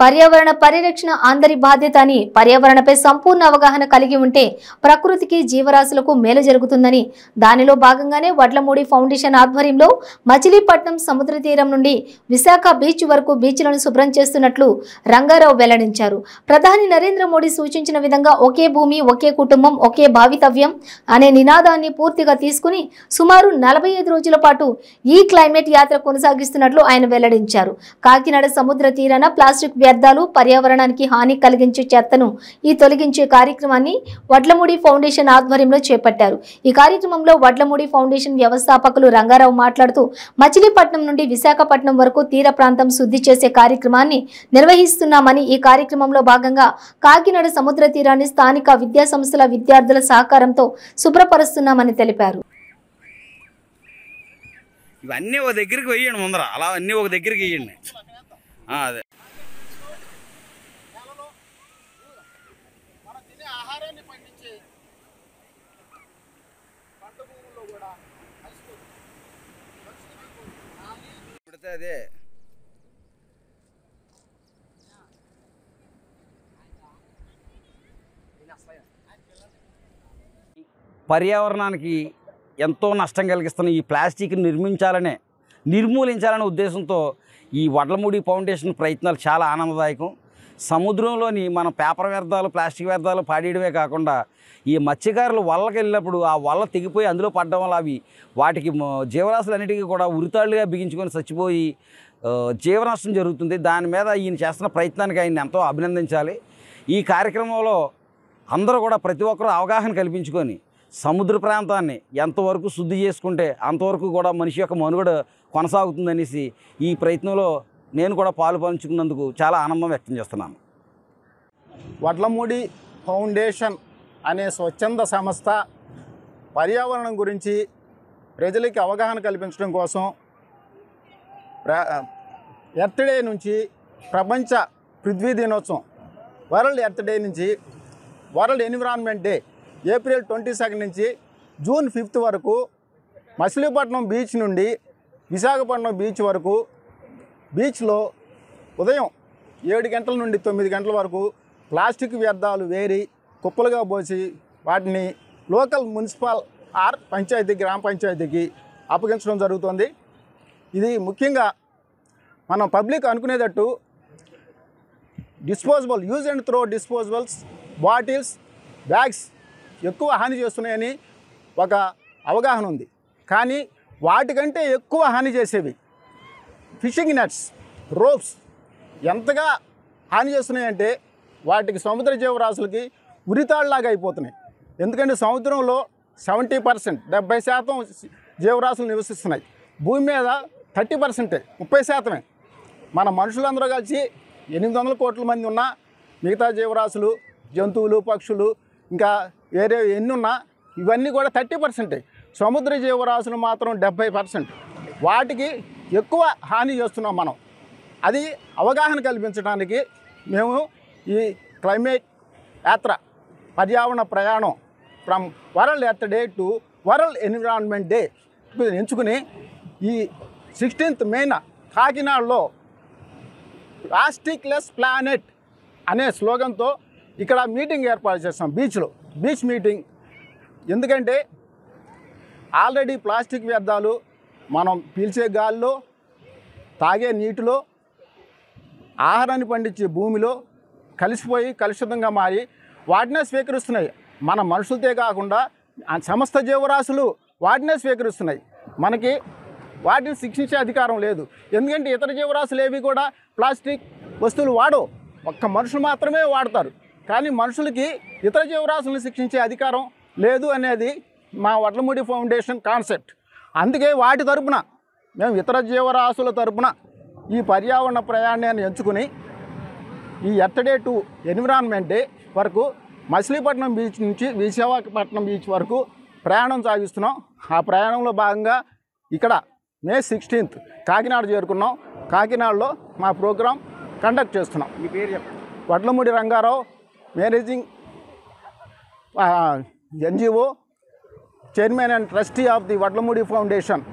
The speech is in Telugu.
పర్యావరణ పరిరక్షణ అందరి బాధ్యత అని, పర్యావరణపై సంపూర్ణ అవగాహన కలిగి ఉంటే ప్రకృతికి జీవరాశులకు మేలు జరుగుతుందని, దానిలో భాగంగానే వడ్లమూడి ఫౌండేషన్ ఆధ్వర్యంలో మచిలీపట్నం సముద్ర తీరం నుండి విశాఖ బీచ్ వరకు బీచ్లను శుభ్రం చేస్తున్నట్లు రంగారావు వెల్లడించారు. ప్రధాని నరేంద్ర మోడీ సూచించిన విధంగా ఒకే భూమి ఒకే కుటుంబం ఒకే భావితవ్యం అనే నినాదాన్ని పూర్తిగా తీసుకుని సుమారు 45 రోజుల పాటు ఈ క్లైమేట్ యాత్ర కొనసాగిస్తున్నట్లు ఆయన వెల్లడించారు. కాకినాడ సముద్ర తీరాన ప్లాస్టిక్ వ్యర్థాలు, పర్యావరణానికి హాని కలిగించే చెత్తను తొలగించే కార్యక్రమాన్ని వడ్లమూడి ఫౌండేషన్ ఆధ్వర్యంలో చేపట్టారు. ఈ కార్యక్రమంలో వడ్లమూడి ఫౌండేషన్ వ్యవస్థాపకులు రంగారావు మాట్లాడుతూ మచిలీపట్నం నుండి విశాఖపట్నం వరకు తీర ప్రాంతం శుద్ధి చేసే కార్యక్రమాన్ని నిర్వహిస్తున్నామని, ఈ కార్యక్రమంలో భాగంగా కాకినాడ సముద్ర తీరాన్ని స్థానిక విద్యా సంస్థల విద్యార్థుల సహకారంతో శుభ్రపరుస్తున్నామని తెలిపారు. ఇవన్నీ ఒక దగ్గరికి వేయండి, ముందర అలా అన్నీ ఒక దగ్గరికి వేయండి. అదే అదే పర్యావరణానికి ఎంతో నష్టం కలిగిస్తున్న ఈ ప్లాస్టిక్ని నిర్మూలించాలనే ఉద్దేశంతో ఈ వడ్లమూడి ఫౌండేషన్ ప్రయత్నాలు చాలా ఆనందదాయకం. సముద్రంలోని మన పేపర్ వ్యర్థాలు, ప్లాస్టిక్ వ్యర్థాలు పాడేయడమే కాకుండా ఈ మత్స్యకారులు వలలకు వెళ్ళినప్పుడు ఆ వల తెగిపోయి అందులో పడడం వల్ల వాటికి జీవరాశులన్నిటికీ కూడా ఉరితాళ్ళుగా బిగించుకొని చచ్చిపోయి జీవనష్టం జరుగుతుంది. దాని మీద ఈయన చేస్తున్న ప్రయత్నానికి ఆయన ఎంతో అభినందించాలి. ఈ కార్యక్రమంలో అందరూ కూడా ప్రతి ఒక్కరూ అవగాహన కల్పించుకొని సముద్ర ప్రాంతాన్ని ఎంతవరకు శుద్ధి చేసుకుంటే అంతవరకు కూడా మనిషి యొక్క మనుగడ కొనసాగుతుందనేసి ఈ ప్రయత్నంలో నేను కూడా పాలు పంచుకున్నందుకు చాలా ఆనందం వ్యక్తం చేస్తున్నాను. వడ్లమూడి ఫౌండేషన్ అనే స్వచ్ఛంద సంస్థ పర్యావరణం గురించి ప్రజలకి అవగాహన కల్పించడం కోసం ఎర్త్ డే నుంచి ప్రపంచ పృథ్వీ దినోత్సవం, వరల్డ్ ఎర్త్ డే నుంచి వరల్డ్ ఎన్విరాన్మెంట్ డే ఏప్రిల్ 22 నుంచి జూన్ 5 వరకు మచిలీపట్నం బీచ్ నుండి విశాఖపట్నం బీచ్ వరకు బీచ్లో ఉదయం 7 గంటల నుండి 9 గంటల వరకు ప్లాస్టిక్ వ్యర్థాలు వేరి కుప్పలుగా పోసి వాటిని లోకల్ మున్సిపల్ పంచాయతీ, గ్రామ పంచాయతీకి అప్పగించడం జరుగుతుంది. ఇది ముఖ్యంగా మనం పబ్లిక్ అనుకునేటట్టు disposable use and throw disposables, bottles, bags ఎక్కువ హాని చేస్తున్నాయని ఒక అవగాహన ఉంది. కానీ వాటికంటే ఎక్కువ హాని చేసేవి ఫిషింగ్ నెట్స్, రోప్స్ ఎంతగా హాని చేస్తున్నాయంటే వాటికి సముద్ర జీవరాశులకి ఉరితాళ్ళలాగా అయిపోతున్నాయి. ఎందుకంటే సముద్రంలో 70% 70% జీవరాశులు నివసిస్తున్నాయి. భూమి మీద 30% 30%. మన మనుషులందరూ కలిసి 800 కోట్ల మంది ఉన్నా మిగతా జీవరాశులు, జంతువులు, పక్షులు ఇంకా వేరే ఎన్ని ఉన్నా ఇవన్నీ కూడా 30%. సముద్ర జీవరాశులు మాత్రం 70%. వాటికి ఎక్కువ హాని చేస్తున్నాం మనం. అది అవగాహన కల్పించడానికి మేము ఈ క్లైమేట్ యాత్ర, పర్యావరణ ప్రయాణం from world earth day to world environment day ఎంచుకుని ఈ 16th మేన కాకినాడలో ప్లాస్టిక్ లెస్ ప్లానెట్ అనే స్లోగన్తో ఇక్కడ మీటింగ్ ఏర్పాటు చేస్తాం. Beach meeting. ఎందుకంటే ఆల్రెడీ ప్లాస్టిక్ వ్యర్థాలు మనం పీల్చే గాలిలో, తాగే నీటిలో, ఆహారాన్ని పండించే భూమిలో కలిసిపోయి కలుషితంగా మారి వాటినే స్వీకరిస్తున్నాయి. మన మనుషులతో కాకుండా సమస్త జీవరాశులు వాటినే స్వీకరిస్తున్నాయి. మనకి వాటిని శిక్షించే అధికారం లేదు. ఎందుకంటే ఇతర జీవరాశులు ఏవి కూడా ప్లాస్టిక్ వస్తువులు వాడవు, ఒక్క మనుషులు మాత్రమే వాడతారు. కానీ మనుషులకి ఇతర జీవరాశులను శిక్షించే అధికారం లేదు అనేది మా వడ్లమూడి ఫౌండేషన్ కాన్సెప్ట్. అందుకే వాటి తరపున మేము ఇతర జీవరాశుల తరపున ఈ పర్యావరణ ప్రయాణాన్ని ఎంచుకుని ఈ earth day to environment day వరకు మచిలీపట్నం బీచ్ నుంచి విశాఖపట్నం బీచ్ వరకు ప్రయాణం సాగిస్తున్నాం. ఆ ప్రయాణంలో భాగంగా ఇక్కడ May 16th కాకినాడ చేరుకున్నాం. కాకినాడలో మా ప్రోగ్రాం కండక్ట్ చేస్తున్నాం. మీ పేరు చెప్పండి. Vadlamudi Rangarao, managing NGO, chairman and trustee of the Vadlamudi foundation.